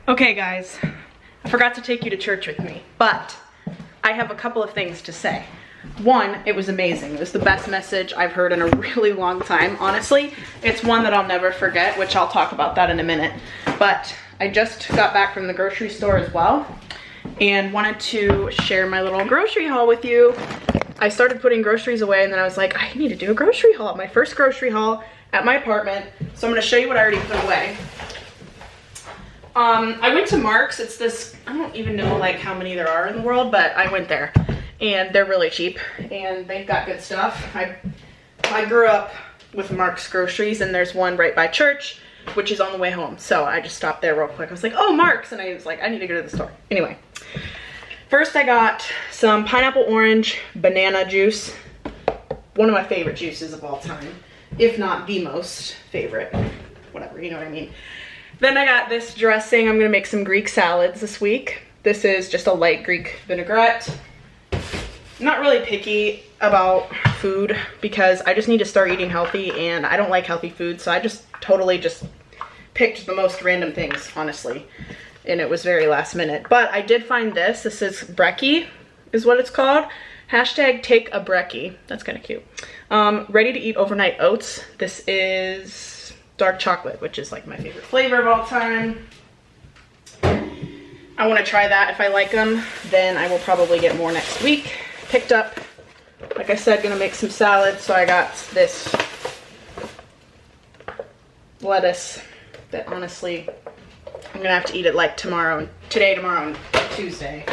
Okay guys, I forgot to take you to church with me, but I have a couple of things to say. One, it was amazing. It was the best message I've heard in a really long time. Honestly, it's one that I'll never forget, which I'll talk about that in a minute. But I just got back from the grocery store as well and wanted to share my little grocery haul with you. I started putting groceries away and then I was like, I need to do a grocery haul, my first grocery haul at my apartment. So I'm gonna show you what I already put away. I went to Marc's. It's this, I don't even know like how many there are in the world, but I went there and they're really cheap and they've got good stuff. I grew up with Marc's groceries and there's one right by church, which is on the way home. So I just stopped there real quick. I was like, oh, Marc's. And I was like, I need to go to the store. Anyway, first I got some pineapple orange banana juice. One of my favorite juices of all time, if not the most favorite, whatever, you know what I mean. Then I got this dressing. I'm gonna make some Greek salads this week. This is just a light Greek vinaigrette. I'm not really picky about food because I just need to start eating healthy and I don't like healthy food, so I just totally just picked the most random things, honestly. And it was very last minute. But I did find this. This is brekkie, is what it's called. Hashtag take a brekkie. That's kind of cute. Ready to eat overnight oats. This is dark chocolate, which is like my favorite flavor of all time. I want to try that. If I like them, then I will probably get more next week. Picked up, like I said, gonna make some salad, so I got this lettuce that honestly, I'm gonna have to eat it like tomorrow, tomorrow, and Tuesday.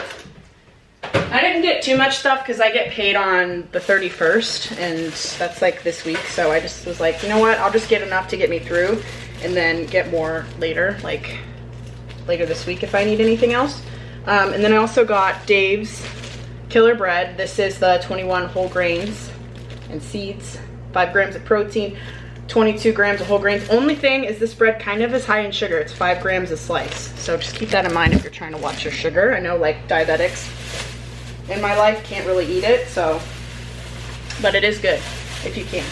I didn't get too much stuff because I get paid on the 31st and that's like this week. So I just was like, you know what? I'll just get enough to get me through and then get more later, like later this week if I need anything else. And then I also got Dave's Killer Bread. This is the 21 whole grains and seeds, 5 grams of protein, 22 grams of whole grains. Only thing is this bread kind of is high in sugar. It's 5 grams a slice. So just keep that in mind if you're trying to watch your sugar. I know like diabetics in my life can't really eat it, so, but it is good if you can.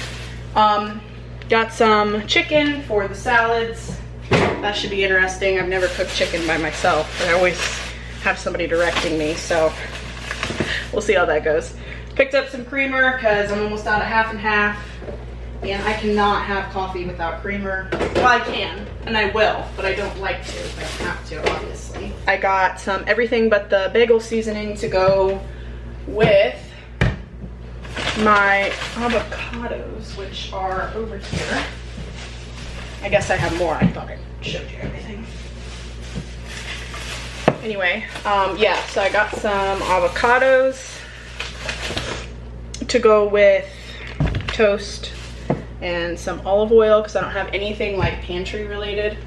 Got some chicken for the salads. That should be interesting. I've never cooked chicken by myself, but I always have somebody directing me, so we'll see how that goes. Picked up some creamer because I'm almost out of half and half, and I cannot have coffee without creamer. Well, I can, and I will, but I don't like to. I don't have to, obviously. I got some everything but the bagel seasoning to go with my avocados, which are over here. I guess I have more. I thought I showed you everything. Anyway, yeah, so I got some avocados to go with toast and some olive oil because I don't have anything like pantry related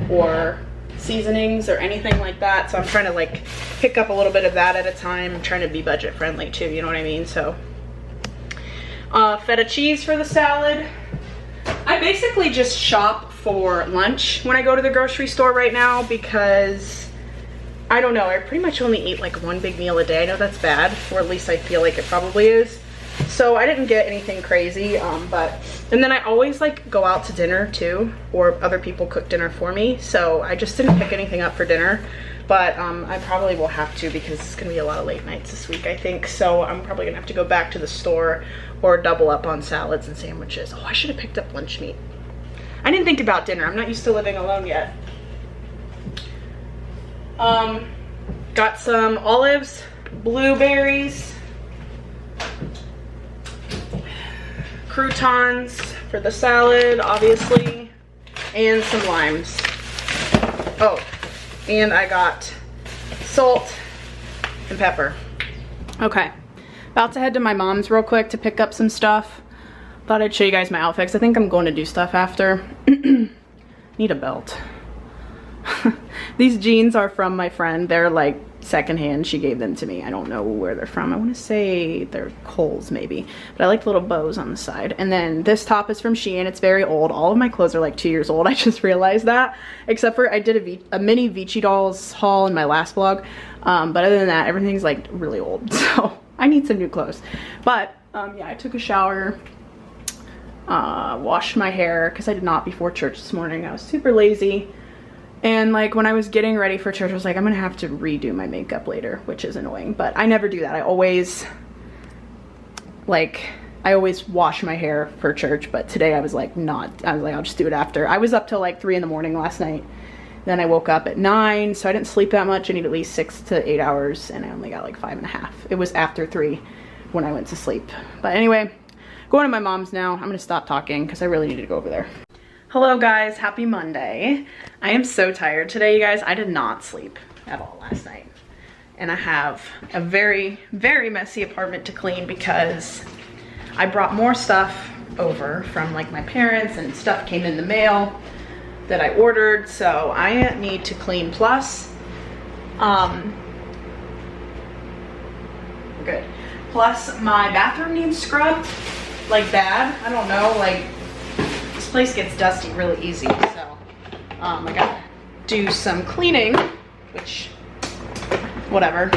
or seasonings or anything like that, so I'm trying to like pick up a little bit of that at a time. I'm trying to be budget friendly too, you know what I mean? So feta cheese for the salad. I basically just shop for lunch when I go to the grocery store right now because I don't know, I pretty much only eat like one big meal a day. I know that's bad, or at least I feel like it probably is. So I didn't get anything crazy, and then I always like go out to dinner too, or other people cook dinner for me. So I just didn't pick anything up for dinner, but I probably will have to because it's gonna be a lot of late nights this week, I think. So I'm probably gonna have to go back to the store or double up on salads and sandwiches. Oh, I should have picked up lunch meat. I didn't think about dinner. I'm not used to living alone yet. Got some olives, blueberries, croutons for the salad, obviously, and some limes. Oh, and I got salt and pepper. Okay, about to head to my mom's real quick to pick up some stuff. Thought I'd show you guys my outfits. I think I'm going to do stuff after. Need a belt. These jeans are from my friend. They're like secondhand. She gave them to me. I don't know where they're from. I want to say they're Kohl's maybe, but I like the little bows on the side. And then this top is from Shein. It's very old. All of my clothes are like 2 years old. I just realized that, except for I did a mini Vici dolls haul in my last vlog. But other than that, everything's like really old. So I need some new clothes. But yeah, I took a shower, washed my hair because I did not before church this morning. I was super lazy. And like when I was getting ready for church, I was like, I'm gonna have to redo my makeup later, which is annoying, but I never do that. I always wash my hair for church, but today I was like, I'll just do it after. I was up till like 3 in the morning last night. Then I woke up at 9, so I didn't sleep that much. I need at least 6 to 8 hours, and I only got like 5.5. It was after 3 when I went to sleep. But anyway, going to my mom's now. I'm gonna stop talking because I really need to go over there. Hello guys, happy Monday. I am so tired today, you guys. I did not sleep at all last night. And I have a very, very messy apartment to clean because I brought more stuff over from like my parents, and stuff came in the mail that I ordered. So I need to clean. Plus, good. Plus my bathroom needs scrubbed like bad. I don't know, like this place gets dusty really easy. So I gotta do some cleaning, which whatever.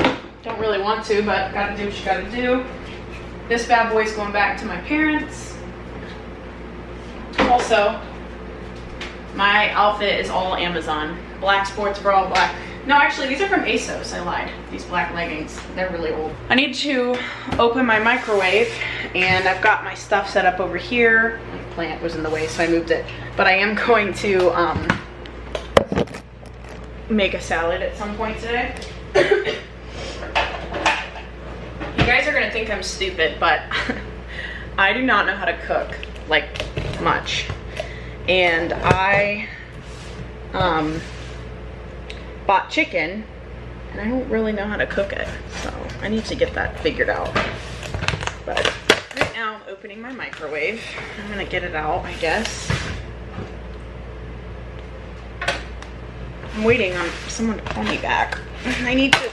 Don't really want to, but gotta do what you gotta do. This bad boy's going back to my parents. Also, my outfit is all Amazon. Black sports bra, black. No, actually, these are from ASOS. I lied. These black leggings, they're really old. I need to open my microwave, and I've got my stuff set up over here. My plant was in the way, so I moved it. But I am going to make a salad at some point today. You guys are gonna think I'm stupid, but I do not know how to cook, like, much. And I bought chicken, and I don't really know how to cook it, so I need to get that figured out. But right now I'm opening my microwave. I'm gonna get it out, I guess. I'm waiting on someone to call me back. I need to,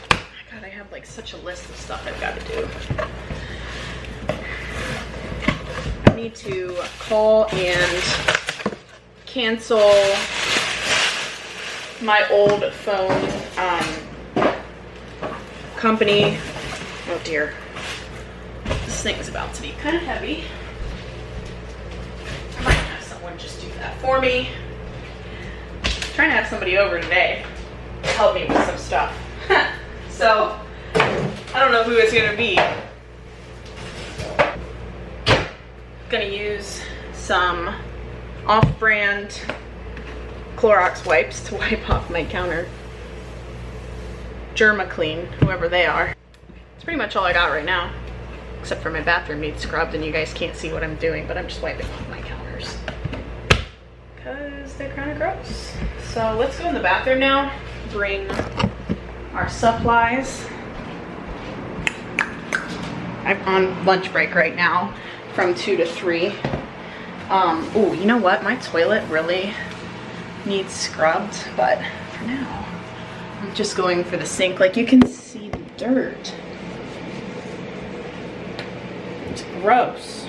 God, I have like such a list of stuff I've got to do. I need to call and cancel my old phone company. Oh dear. This thing is about to be kind of heavy. I might have someone just do that for me. I'm trying to have somebody over today to help me with some stuff. So, I don't know who it's gonna be. Gonna use some off-brand Clorox wipes to wipe off my counter. Germa-Clean, whoever they are. It's pretty much all I got right now. Except for my bathroom needs scrubbed, and you guys can't see what I'm doing, but I'm just wiping off my counters. Because they're kind of gross. So let's go in the bathroom now. Bring our supplies. I'm on lunch break right now from 2 to 3. Oh, you know what? My toilet really needs scrubbed, but for now, I'm just going for the sink. Like, you can see the dirt. It's gross.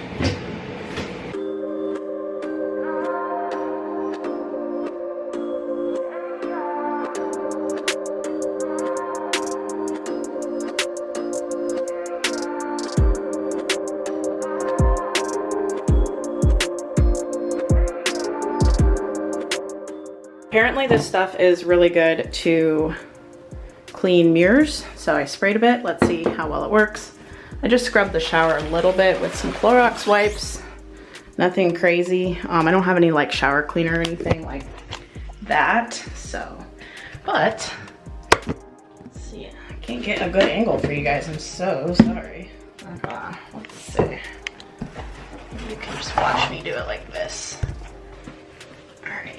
Apparently this stuff is really good to clean mirrors, so I sprayed a bit. Let's see how well it works. I just scrubbed the shower a little bit with some Clorox wipes. Nothing crazy. I don't have any like shower cleaner or anything like that, so, but let's see. I can't get a good angle for you guys. I'm so sorry. Let's see. You can just watch me do it like this. All right.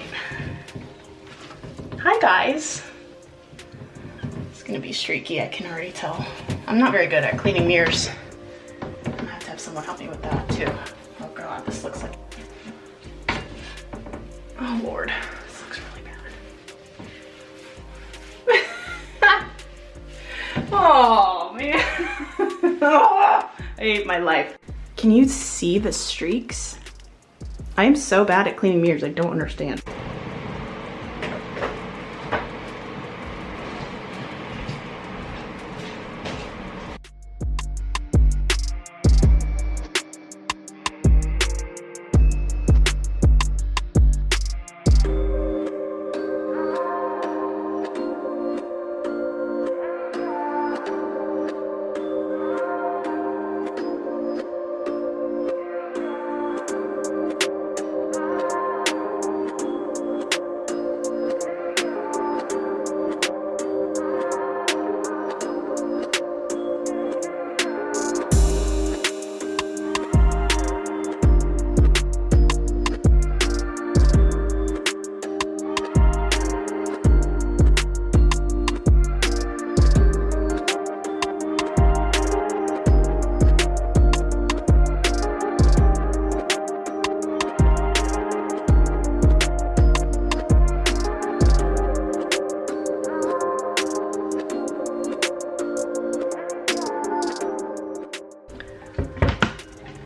Hi guys. It's gonna be streaky, I can already tell. I'm not very good at cleaning mirrors. I'm gonna have to have someone help me with that too. Oh God, this looks like, oh Lord, this looks really bad. Oh man. I hate my life. Can you see the streaks? I am so bad at cleaning mirrors, I don't understand.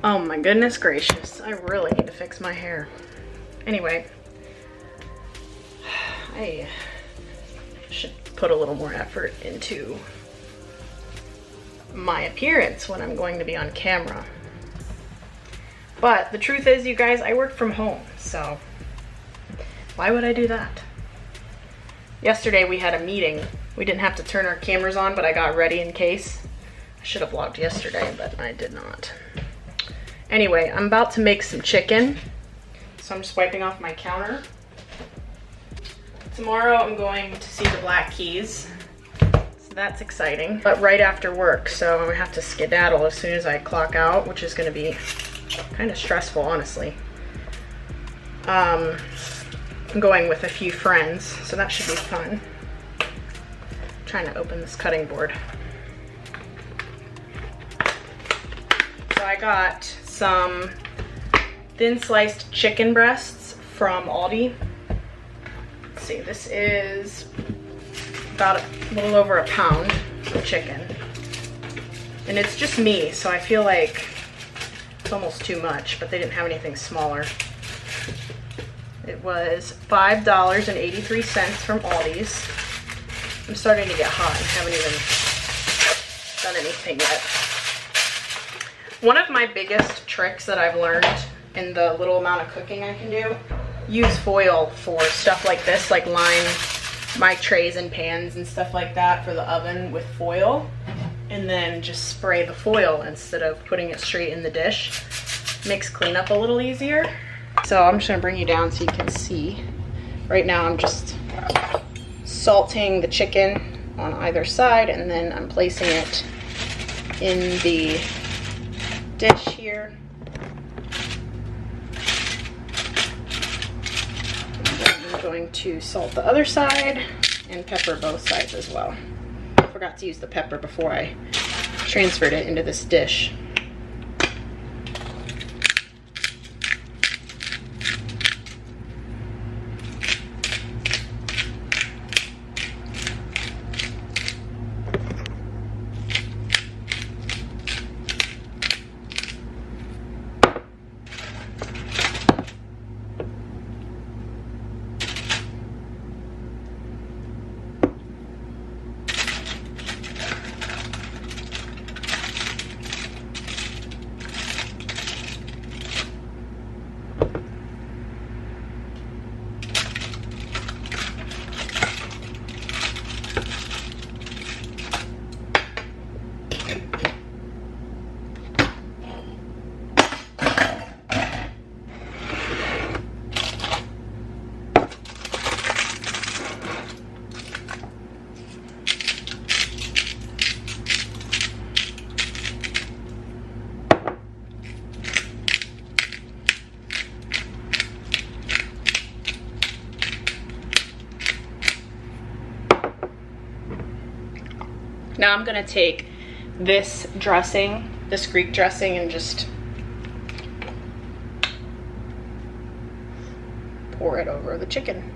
Oh my goodness gracious, I really need to fix my hair. Anyway, I should put a little more effort into my appearance when I'm going to be on camera. But the truth is, you guys, I work from home, so why would I do that? Yesterday we had a meeting. We didn't have to turn our cameras on, but I got ready in case. I should have vlogged yesterday, but I did not. Anyway, I'm about to make some chicken, so I'm just wiping off my counter. Tomorrow I'm going to see the Black Keys, so that's exciting. But right after work, so I'm gonna have to skedaddle as soon as I clock out, which is gonna be kind of stressful, honestly. I'm going with a few friends, so that should be fun. I'm trying to open this cutting board. So I got some thin sliced chicken breasts from Aldi. Let's see, this is about a little over a pound of chicken. And it's just me, so I feel like it's almost too much, but they didn't have anything smaller. It was $5.83 from Aldi's. I'm starting to get hot and haven't even done anything yet. One of my biggest tricks that I've learned in the little amount of cooking I can do, use foil for stuff like this, like line my trays and pans and stuff like that for the oven with foil, and then just spray the foil instead of putting it straight in the dish. Makes cleanup a little easier. So I'm just gonna bring you down so you can see. Right now I'm just salting the chicken on either side, and then I'm placing it in the dish here. And then I'm going to salt the other side and pepper both sides as well. I forgot to use the pepper before I transferred it into this dish. Now I'm gonna take this dressing, this Greek dressing, and just pour it over the chicken.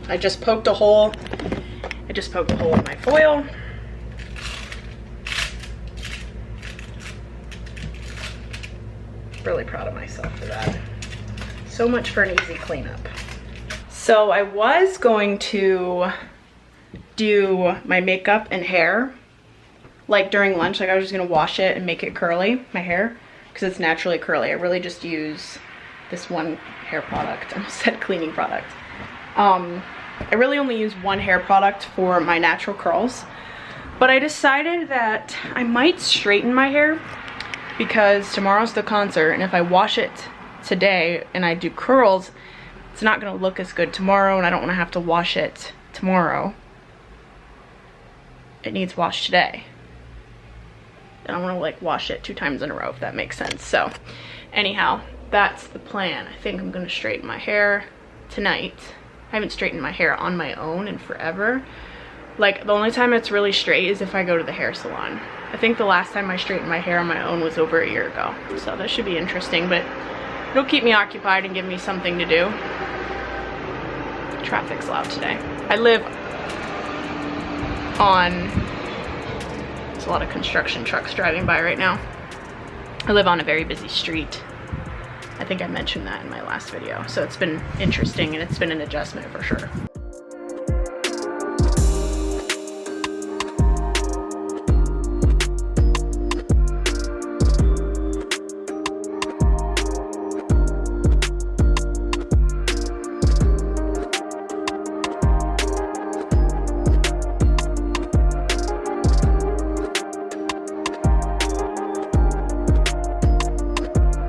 I just poked a hole. I just poked a hole in my foil. Really proud of myself for that. So much for an easy cleanup. So I was going to do my makeup and hair like during lunch. Like I was just gonna wash it and make it curly, my hair, because it's naturally curly. I really just use this one hair product. I almost said cleaning product. I really only use one hair product for my natural curls, but I decided that I might straighten my hair because tomorrow's the concert, and if I wash it today and I do curls, it's not gonna look as good tomorrow, and I don't wanna have to wash it tomorrow. It needs washed today. I don't wanna like wash it 2 times in a row, if that makes sense. So anyhow, that's the plan. I think I'm gonna straighten my hair tonight. I haven't straightened my hair on my own in forever. Like the only time it's really straight is if I go to the hair salon. I think the last time I straightened my hair on my own was over a year ago. So that should be interesting, but it'll keep me occupied and give me something to do. Traffic's loud today. I live on, there's a lot of construction trucks driving by right now. I live on a very busy street. I think I mentioned that in my last video. So it's been interesting and it's been an adjustment for sure.